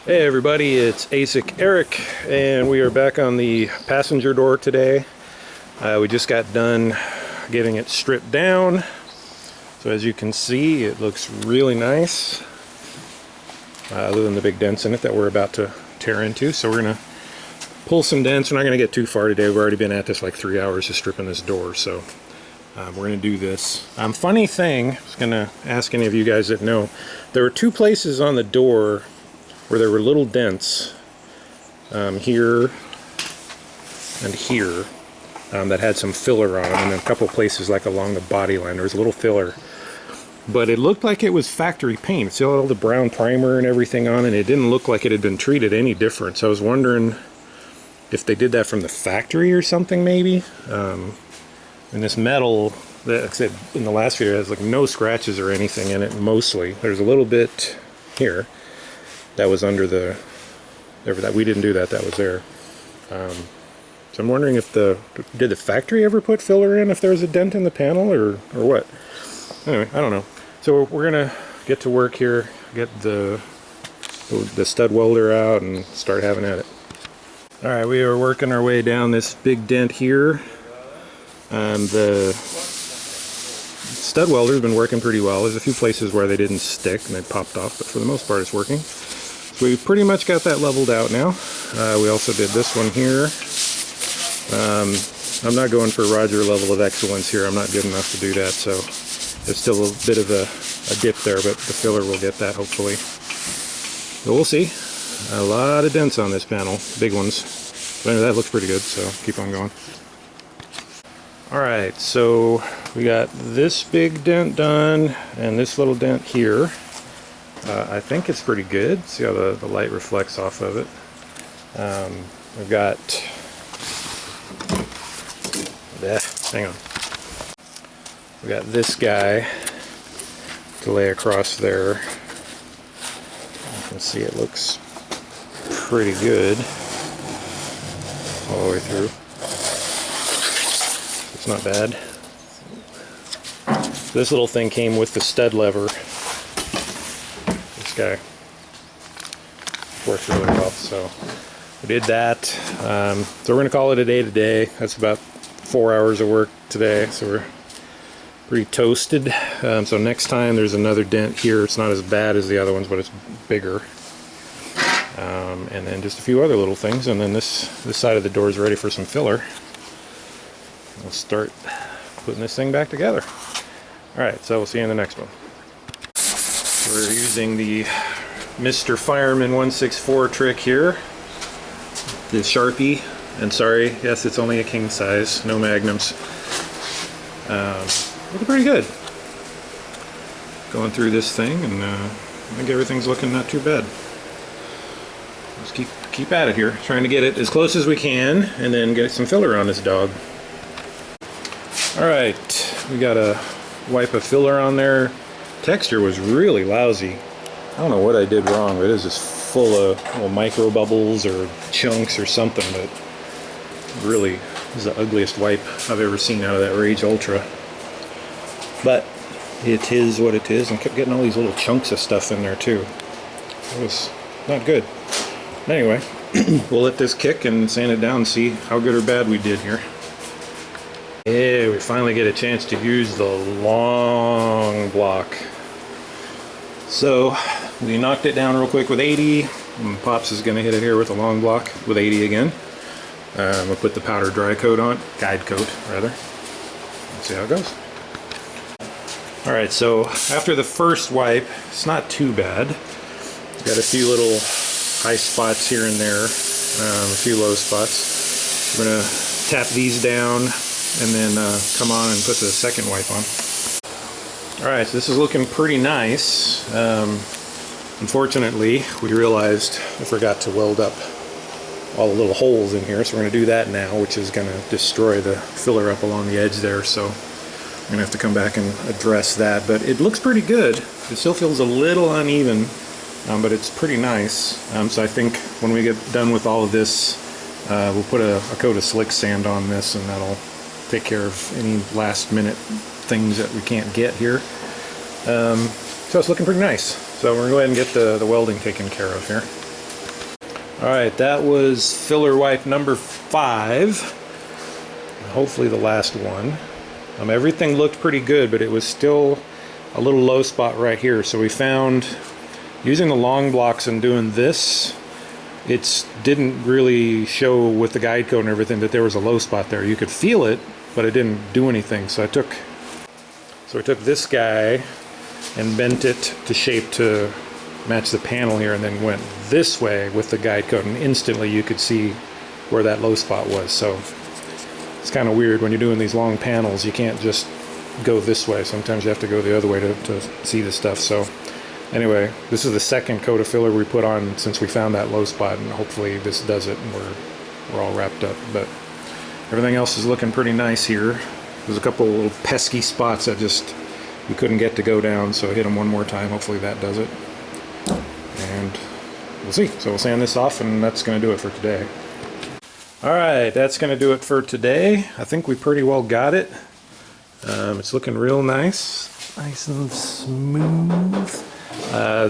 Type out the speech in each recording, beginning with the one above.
Hey everybody, it's ASIC Eric, and we are back on the passenger door today. We just got done getting it stripped down. So as you can see, it looks really nice, other than the big dents in it that we're about to tear into. So we're going to pull some dents. We're not going to get too far today. We've already been at this like 3 hours just stripping this door. So we're going to do this. Funny thing, I was going to ask any of you guys that know, there were two places on the door where there were little dents here and here that had some filler on them, and then a couple places like along the body line there was a little filler, but it looked like it was factory paint. It's all the brown primer and everything on it. It didn't look like it had been treated any different, so I was wondering if they did that from the factory or something maybe. And this metal, like I said in the last video, has like no scratches or anything in it. Mostly there's a little bit here that was under the, that we didn't do that, that was there. So I'm wondering if did the factory ever put filler in if there was a dent in the panel or what? Anyway, I don't know. So we're gonna get to work here, get the stud welder out and start having at it. All right, we are working our way down this big dent here. The stud welder's been working pretty well. There's a few places where they didn't stick and they popped off, but for the most part it's working. So we pretty much got that leveled out now. We also did this one here. I'm not going for Roger level of excellence here. I'm not good enough to do that, so there's still a bit of a dip there, but the filler will get that hopefully. But we'll see. A lot of dents on this panel, big ones. But anyway, that looks pretty good, so keep on going. Alright, so we got this big dent done and this little dent here. I think it's pretty good. See how the light reflects off of it. We've got, hang on. We got this guy to lay across there. You can see it looks pretty good all the way through. It's not bad. This little thing came with the stud lever. This guy works really well, so we did that. So we're going to call it a day today. That's about 4 hours of work today, so we're pretty toasted. So next time there's another dent here. It's not as bad as the other ones, but it's bigger. And then just a few other little things, and then this side of the door is ready for some filler. We'll start putting this thing back together. Alright, so we'll see you in the next one. We're using the Mr. Fireman 164 trick here. The Sharpie, and sorry, yes, it's only a king size, no magnums. Looking pretty good. Going through this thing, and I think everything's looking not too bad. Let's keep at it here, trying to get it as close as we can, and then get some filler on this dog. Alright, we got a wipe of filler on there. Texture was really lousy. I don't know what I did wrong, but it is just full of little micro bubbles or chunks or something, but really, this is the ugliest wipe I've ever seen out of that Rage Ultra. But it is what it is, and kept getting all these little chunks of stuff in there too. It was not good. Anyway, we'll let this kick and sand it down and see how good or bad we did here. Yeah, we finally get a chance to use the long block. So we knocked it down real quick with 80, and Pops is going to hit it here with a long block with 80 again. We'll put the powder dry coat on, guide coat rather. Let's see how it goes. Alright, so after the first wipe, it's not too bad. Got a few little high spots here and there, a few low spots. We're going to tap these down and then come on and put the second wipe on. Alright, so this is looking pretty nice. Unfortunately, we realized I forgot to weld up all the little holes in here, so we're going to do that now, which is going to destroy the filler up along the edge there, so we're going to have to come back and address that. But it looks pretty good. It still feels a little uneven, but it's pretty nice. So I think when we get done with all of this, we'll put a coat of slick sand on this, and that'll take care of any last minute things that we can't get here. So it's looking pretty nice. So we're going to go ahead and get the welding taken care of here. Alright, that was filler wipe number 5. Hopefully the last one. Everything looked pretty good, but it was still a little low spot right here. So we found, using the long blocks and doing this, it didn't really show with the guide code and everything that there was a low spot there. You could feel it, but it didn't do anything. So I took this guy and bent it to shape to match the panel here, and then went this way with the guide code, and instantly you could see where that low spot was. So it's kind of weird when you're doing these long panels, you can't just go this way. Sometimes you have to go the other way to see the stuff. So anyway, this is the second coat of filler we put on since we found that low spot, and hopefully this does it and we're all wrapped up. But everything else is looking pretty nice here. There's a couple of little pesky spots that just we couldn't get to go down, so I hit them one more time. Hopefully that does it. And we'll see. So we'll sand this off, and that's going to do it for today. Alright, that's going to do it for today. I think we pretty well got it. It's looking real nice. Nice and smooth.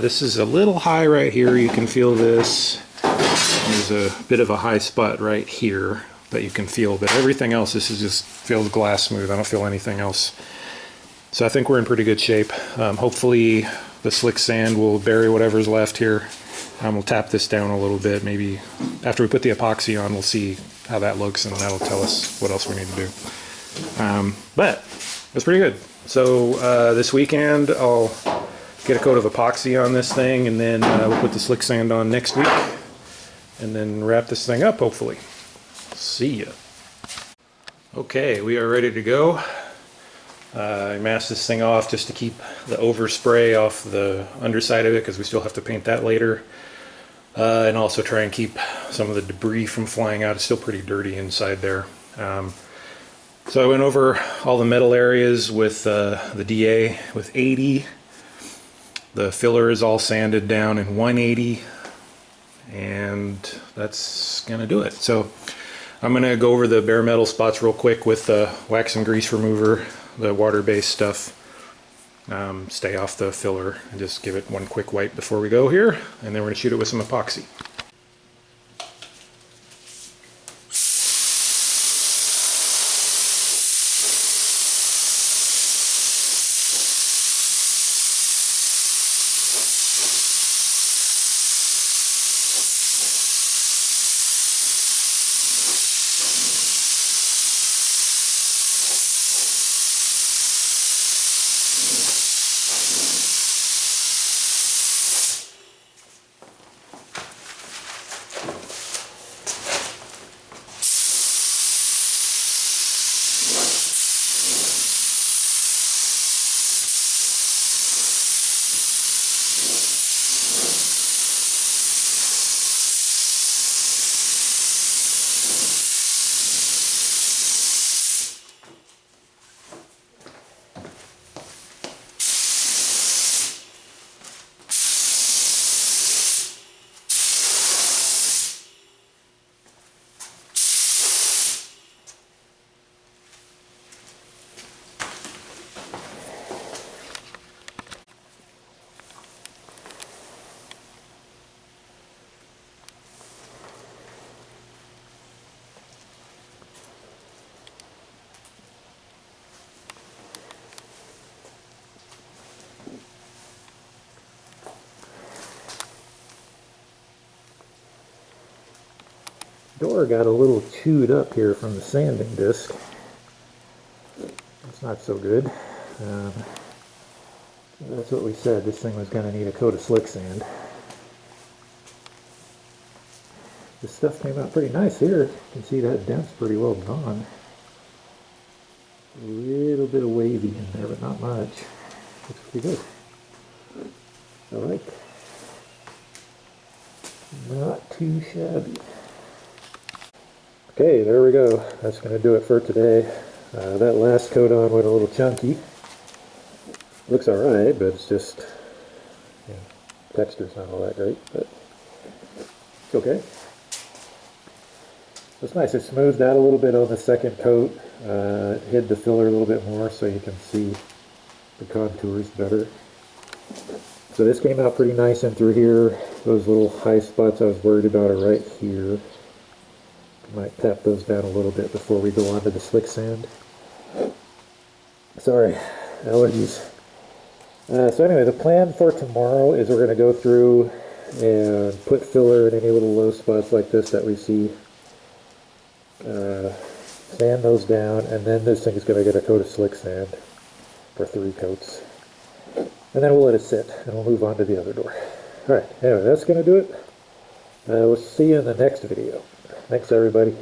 This is a little high right here. You can feel this. There's a bit of a high spot right here that you can feel, but everything else, this is just feels glass smooth. I don't feel anything else. So I think we're in pretty good shape. Hopefully the slick sand will bury whatever's left here. We'll tap this down a little bit. Maybe after we put the epoxy on, we'll see how that looks, and that'll tell us what else we need to do. But it's pretty good. So this weekend I'll get a coat of epoxy on this thing, and then we'll put the slick sand on next week, and then wrap this thing up hopefully. See ya. Okay, we are ready to go. I masked this thing off just to keep the overspray off the underside of it, because we still have to paint that later. And also try and keep some of the debris from flying out. It's still pretty dirty inside there. So I went over all the metal areas with the DA with 80. The filler is all sanded down in 180. And that's gonna do it. So I'm gonna go over the bare metal spots real quick with the wax and grease remover, the water-based stuff. Stay off the filler and just give it one quick wipe before we go here, and then we're going to shoot it with some epoxy. Door got a little chewed up here from the sanding disc. It's not so good. That's what we said. This thing was going to need a coat of slick sand. This stuff came out pretty nice here. You can see that dent's pretty well gone. A little bit of wavy in there, but not much. Looks pretty good. Alright. Not too shabby. Okay, there we go. That's going to do it for today. That last coat on went a little chunky. Looks alright, but it's just, you know, texture's not all that great, but it's okay. It's nice. It smoothed out a little bit on the second coat. It hid the filler a little bit more so you can see the contours better. So So this came out pretty nice in through here. Those little high spots I was worried about are right here. Might tap those down a little bit before we go on to the slick sand. Sorry, allergies. So anyway, the plan for tomorrow is we're going to go through and put filler in any little low spots like this that we see. Sand those down, and then this thing is going to get a coat of slick sand for 3 coats. And then we'll let it sit, and we'll move on to the other door. Alright, anyway, that's going to do it. We'll see you in the next video. Thanks, everybody.